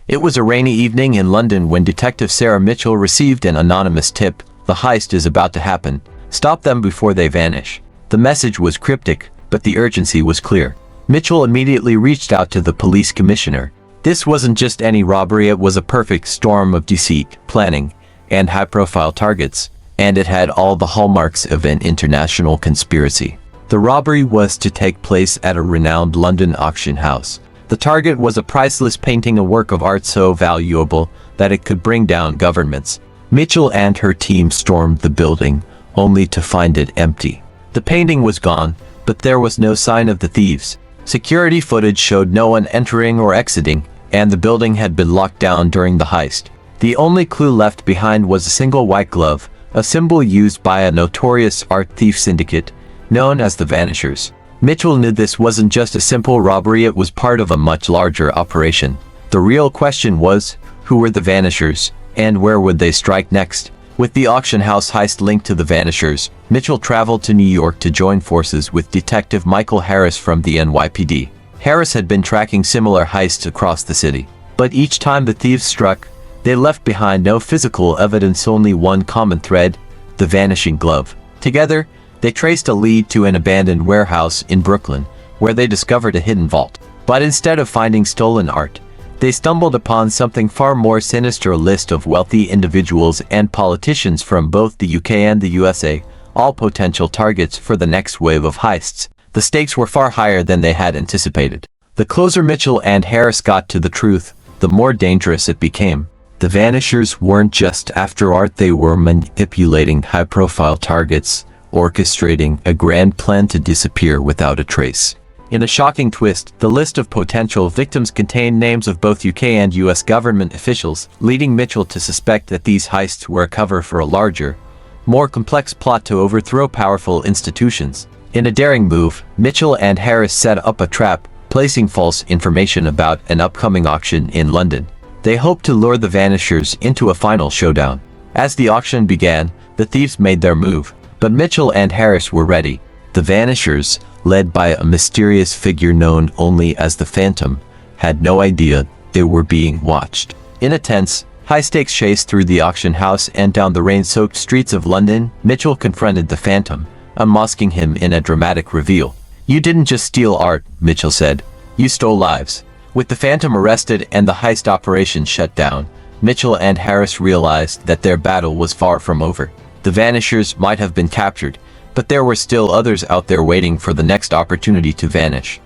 It was a rainy evening in London when Detective Sarah Mitchell received an anonymous tip. The heist is about to happen. Stop them before they vanish. The message was cryptic, but the urgency was clear. Mitchell immediately reached out to the police commissioner. This wasn't just any robbery, it was a perfect storm of deceit, planning, and high-profile targets, and it had all the hallmarks of an international conspiracy. The robbery was to take place at a renowned London auction house. The target was a priceless painting, a work of art so valuable that it could bring down governments. Mitchell and her team stormed the building, only to find it empty. The painting was gone, but there was no sign of the thieves. Security footage showed no one entering or exiting, and the building had been locked down during the heist. The only clue left behind was a single white glove, a symbol used by a notorious art thief syndicate, known as the Vanishers. Mitchell knew this wasn't just a simple robbery, it was part of a much larger operation. The real question was, who were the Vanishers, and where would they strike next? With the auction house heist linked to the Vanishers, Mitchell traveled to New York to join forces with Detective Michael Harris from the NYPD. Harris had been tracking similar heists across the city, but each time the thieves struck, they left behind no physical evidence, only one common thread: the vanishing glove. Together, they traced a lead to an abandoned warehouse in Brooklyn, where they discovered a hidden vault. But instead of finding stolen art, they stumbled upon something far more sinister: a list of wealthy individuals and politicians from both the UK and the USA, all potential targets for the next wave of heists. The stakes were far higher than they had anticipated. The closer Mitchell and Harris got to the truth, the more dangerous it became. The Vanishers weren't just after art, they were manipulating high-profile targets, orchestrating a grand plan to disappear without a trace. In a shocking twist, the list of potential victims contained names of both UK and US government officials, leading Mitchell to suspect that these heists were a cover for a larger, more complex plot to overthrow powerful institutions. In a daring move, Mitchell and Harris set up a trap, placing false information about an upcoming auction in London. They hoped to lure the Vanishers into a final showdown. As the auction began, the thieves made their move, but Mitchell and Harris were ready. The Vanishers, led by a mysterious figure known only as the Phantom, had no idea they were being watched. In a tense, high-stakes chase through the auction house and down the rain-soaked streets of London, Mitchell confronted the Phantom, unmasking him in a dramatic reveal. "You didn't just steal art," Mitchell said. "You stole lives." With the Phantom arrested and the heist operation shut down, Mitchell and Harris realized that their battle was far from over. The Vanishers might have been captured, but there were still others out there waiting for the next opportunity to vanish.